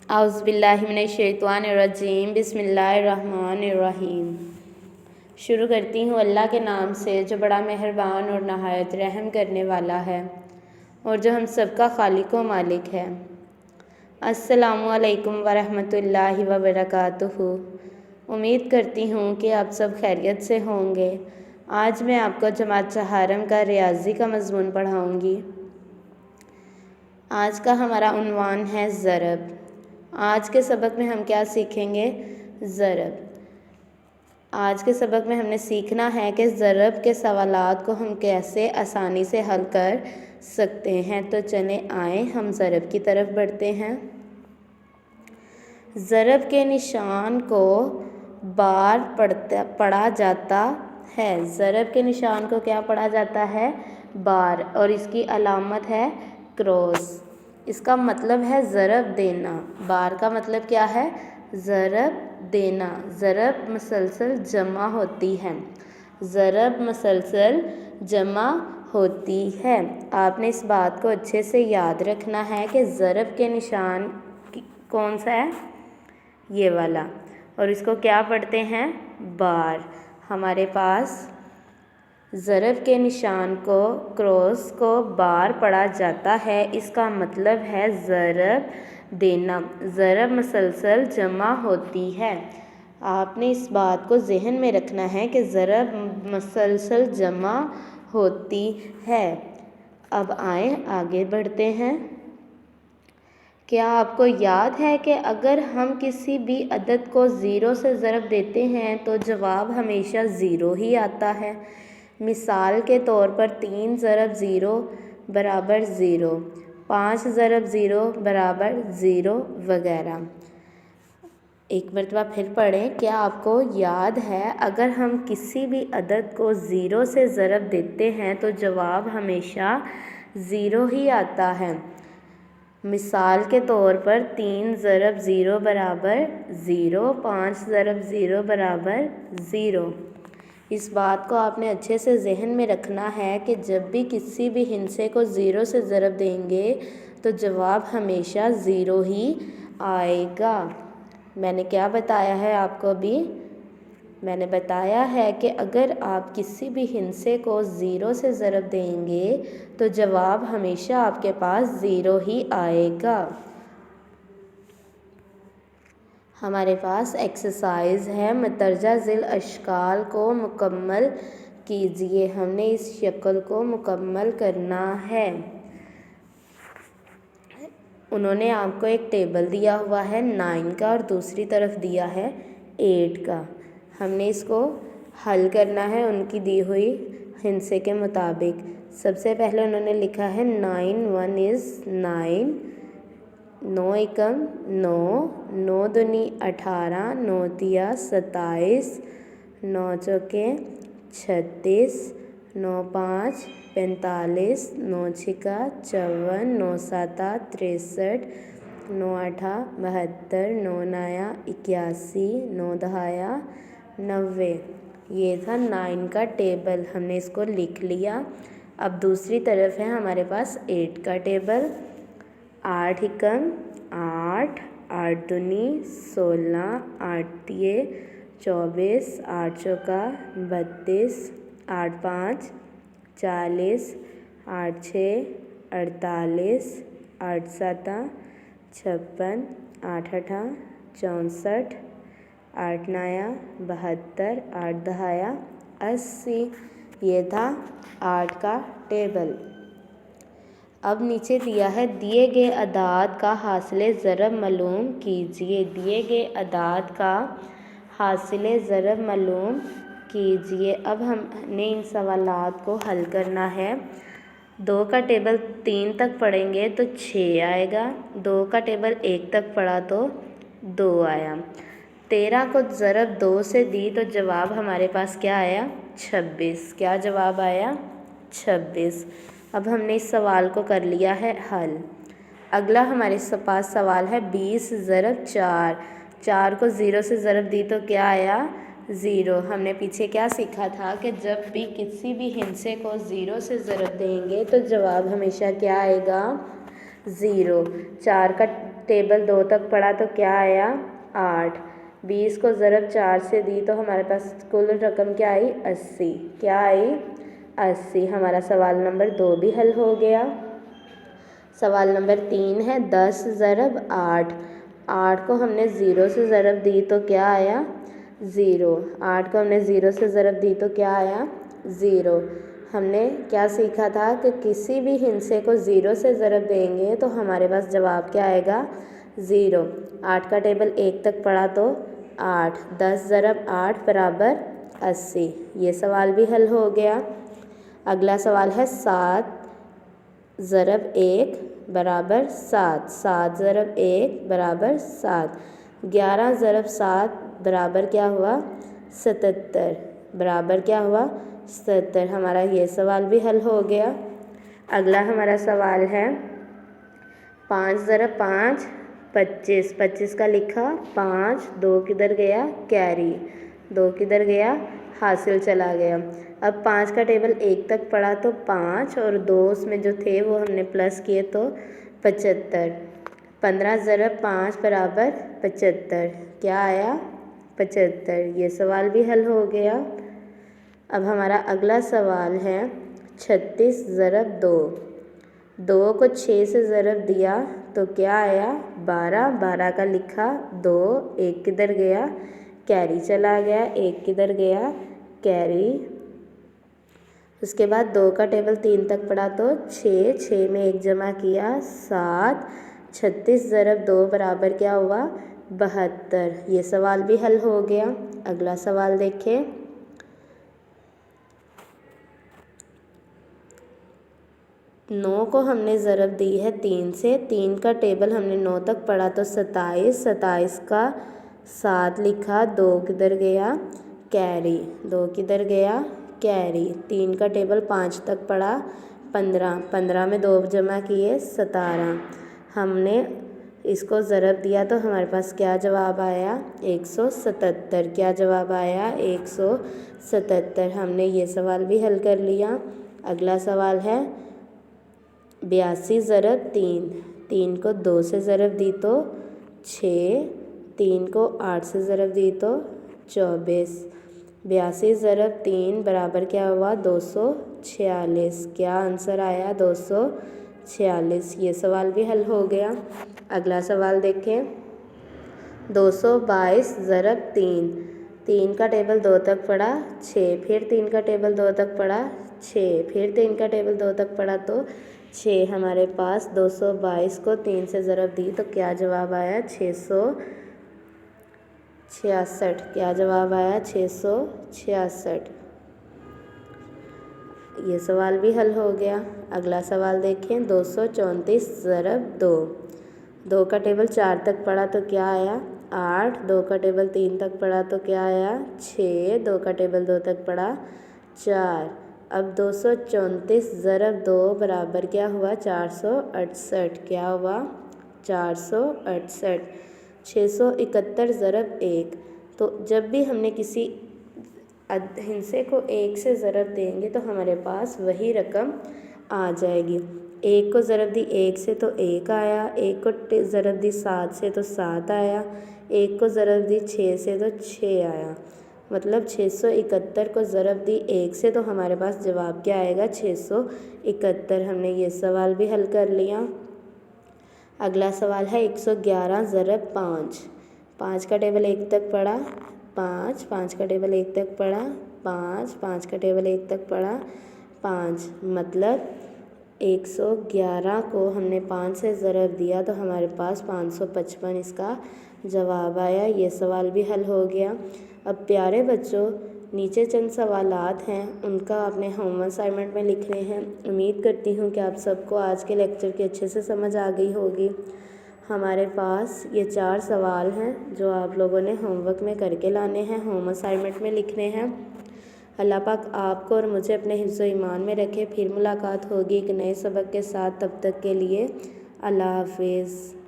औज़ुबिल्लाहिमिनश्शैतानिर्रजीम बिस्मिल्लाहिर्रहमानिर्रहीम। शुरू करती हूँ अल्लाह के नाम से जो बड़ा मेहरबान और नहायत रहम करने वाला है और जो हम सबका खालिक व मालिक है। अस्सलामु अलैकुम वरहमतुल्लाहि वबरकातुहू। उम्मीद करती हूँ कि आप सब खैरियत से होंगे। आज मैं आपको जमात चहारम का रियाजी का मज़मून पढ़ाऊँगी। आज का हमारा उन्वान है ज़रब। आज के सबक में हम क्या सीखेंगे? ज़रब। आज के सबक में हमने सीखना है कि ज़रब के सवालात को हम कैसे आसानी से हल कर सकते हैं। तो चलें आए हम ज़रब की तरफ बढ़ते हैं। ज़रब के निशान को बार पढ़ा जाता है। ज़रब के निशान को क्या पढ़ा जाता है? बार। और इसकी अलामत है क्रॉस। इसका मतलब है ज़रब देना। बार का मतलब क्या है? ज़रब देना। ज़रब मसलसल जमा होती है। ज़रब मसलसल जमा होती है। आपने इस बात को अच्छे से याद रखना है कि ज़रब के निशान कौन सा है? ये वाला। और इसको क्या पढ़ते हैं? बार। हमारे पास ज़रब के निशान को क्रॉस को बार पढ़ा जाता है। इसका मतलब है ज़रब देना। ज़रब मसलसल जमा होती है। आपने इस बात को जहन में रखना है कि ज़रब मसलसल जमा होती है। अब आए आगे बढ़ते हैं। क्या आपको याद है कि अगर हम किसी भी अदद को ज़ीरो से ज़रब देते हैं तो जवाब हमेशा ज़ीरो ही आता है। मिसाल के तौर पर 3 ज़रब ज़ीरो बराबर ज़ीरो, 5 ज़रब ज़ीरो बराबर ज़ीरो वगैरह। एक मरतबा फिर पढ़ें। क्या आपको याद है अगर हम किसी भी अदद को ज़ीरो से ज़रब देते हैं तो जवाब हमेशा ज़ीरो ही आता है। मिसाल के तौर पर 3 ज़रब ज़ीरो बराबर ज़ीरो, 5 ज़रब ज़ीरो बराबर ज़ीरो। इस बात को आपने अच्छे से जहन में रखना है कि जब भी किसी भी हिंसे को ज़ीरो से ज़रब देंगे तो जवाब हमेशा ज़ीरो ही आएगा। मैंने क्या बताया है आपको अभी? मैंने बताया है कि अगर आप किसी भी हिंसे को ज़ीरो से ज़रब देंगे तो जवाब हमेशा आपके पास ज़ीरो ही आएगा। हमारे पास एक्सरसाइज है। मतरजा ज़िल अशकाल को मुकम्मल कीजिए। हमने इस शक्ल को मुकम्मल करना है। उन्होंने आपको एक टेबल दिया हुआ है 9 का और दूसरी तरफ दिया है 8 का। हमने इसको हल करना है उनकी दी हुई हिंसे के मुताबिक। सबसे पहले उन्होंने लिखा है 9 1 इज़ 9, 9 एकम 9, 9 दूनी 18, 9 तिया 27, 9 चौके 36, 9 5 45, 9 छिका 54, 9 साता 63, 9 आठा 72, 9 नाया 81, 9 दहाया 90। ये था 9 का टेबल। हमने इसको लिख लिया। अब दूसरी तरफ है हमारे पास 8 का टेबल। 8 एकम 8, 8 दूनी 16, 8 तिये 24, 8 चौका 32, 8 5 40, 8 6 48, 8 साता 56, 8 आठा 64, 8 नाया 72, 8 दहाया 80। ये था 8 का टेबल। अब नीचे दिया है दिए गए अदाद का हासिल ज़रब मालूम कीजिए। दिए गए अदाद का हासिल ज़रब मालूम कीजिए। अब हमने इन सवालात को हल करना है। 2 का टेबल 3 तक पढ़ेंगे तो 6 आएगा। 2 का टेबल 1 तक पढ़ा तो 2 आया। 13 को ज़रब 2 से दी तो जवाब हमारे पास क्या आया? 26। क्या जवाब आया? 26। अब हमने इस सवाल को कर लिया है हल। अगला हमारे पास सवाल है 20 ज़रब 4। 4 को ज़ीरो से ज़रब दी तो क्या आया? ज़ीरो। हमने पीछे क्या सीखा था कि जब भी किसी भी हिंसे को ज़ीरो से ज़रब देंगे तो जवाब हमेशा क्या आएगा? ज़ीरो। टेबल 2 तक पढ़ा तो क्या आया 8। 20 को ज़रब 4 से दी तो हमारे पास कुल रकम क्या आई 80। क्या आई 80। हमारा सवाल नंबर 2 भी हल हो गया। सवाल नंबर 3 है 10 ज़रब 8। 8 को हमने 0 से ज़रब दी तो क्या आया 0। 8 को हमने 0 से ज़रब दी तो क्या आया 0। हमने क्या सीखा था कि किसी भी हिंसे को 0 से ज़रब देंगे तो हमारे पास जवाब क्या आएगा 0। 8 का टेबल 1 तक पढ़ा तो 8। 10 ज़रब 8 बराबर 80। ये सवाल भी हल हो गया। अगला सवाल है 7 ज़रब 1 बराबर 7। 7 ज़रब 1 बराबर 7। 11 ज़रब 7 बराबर क्या हुआ 77। बराबर क्या हुआ 77। हमारा ये सवाल भी हल हो गया। अगला हमारा सवाल है 5 ज़रब 5 25। 25 का लिखा 5। 2 किधर गया कैरी। 2 किधर गया हासिल चला गया। अब 5 का टेबल 1 तक पढ़ा तो 5 और 2 उसमें जो थे वो हमने प्लस किए तो 75। 15 ज़रब 5 बराबर 75। क्या आया 75। ये सवाल भी हल हो गया। अब हमारा अगला सवाल है 36 ज़रब 2। 2 को 6 से ज़रब दिया तो क्या आया 12। 12 का लिखा 2। 1 किधर गया कैरी चला गया। 1 किधर गया कैरी। उसके बाद 2 का टेबल 3 तक पढ़ा तो 6। 6 में 1 जमा किया 7। 36 ज़रब 2 बराबर क्या हुआ 72। ये सवाल भी हल हो गया। अगला सवाल देखें। 9 को हमने ज़रब दी है 3 से। 3 का टेबल हमने 9 तक पढ़ा तो 27। 27 का 7 लिखा 2 किधर गया कैरी। 2 किधर गया कैरी। 3 का टेबल 5 तक पढ़ा 15। 15 में 2 जमा किए 17। हमने इसको ज़रब दिया तो हमारे पास क्या जवाब आया 177। क्या जवाब आया 177। हमने ये सवाल भी हल कर लिया। अगला सवाल है 82 ज़रब 3। 3 को 2 से ज़रब दी तो 6। 3 को 8 से ज़रब दी तो 24। 82 ज़रब 3 बराबर क्या हुआ 246। क्या आंसर आया 246। ये सवाल भी हल हो गया। अगला सवाल देखें 222 ज़रब 3। 3 का टेबल 2 तक पढ़ा 6। फिर 3 का टेबल 2 तक पढ़ा 6। फिर 3 का टेबल 2 तक पढ़ा तो 6। हमारे पास 222 को 3 से ज़रब दी तो क्या जवाब आया 666। क्या जवाब आया 666। ये सवाल भी हल हो गया। अगला सवाल देखें 234 ज़रब 2। 2 का टेबल 4 तक पढ़ा तो क्या आया 8। 2 का टेबल 3 तक पढ़ा तो क्या आया 6। 2 का टेबल 2 तक पढ़ा 4। अब 234 ज़रब 2 बराबर क्या हुआ 468। क्या हुआ 468। 671 ज़रब 1। तो जब भी हमने किसी हिंसे को 1 से ज़रब देंगे तो हमारे पास वही रकम आ जाएगी। 1 को ज़रब दी 1 से तो 1 आया। 1 को ज़रब दी 7 से तो 7 आया। 1 को ज़रब दी 6 से तो 6 आया। मतलब 671 को ज़रब दी 1 से तो हमारे पास जवाब क्या आएगा 671। हमने ये सवाल भी हल कर लिया। अगला सवाल है 111 ज़रब 5। 5 का टेबल 1 तक पढ़ा 5। 5 का टेबल 1 तक पढ़ा 5। 5 का टेबल 1 तक पढ़ा 5। मतलब 111 को हमने 5 से ज़रब दिया तो हमारे पास 555 इसका जवाब आया। ये सवाल भी हल हो गया। अब प्यारे बच्चों नीचे चंद सवालात हैं उनका आपने होमवर्क असाइनमेंट में लिखने हैं। उम्मीद करती हूँ कि आप सबको आज के लेक्चर की अच्छे से समझ आ गई होगी। हमारे पास ये 4 सवाल हैं जो आप लोगों ने होमवर्क में करके लाने हैं, होमवर्क असाइनमेंट में लिखने हैं। अल्लाह पाक आपको और मुझे अपने हिफ्ज़ ईमान में रखे। फिर मुलाकात होगी एक नए सबक के साथ। तब तक के लिए अल्लाह हाफिज़।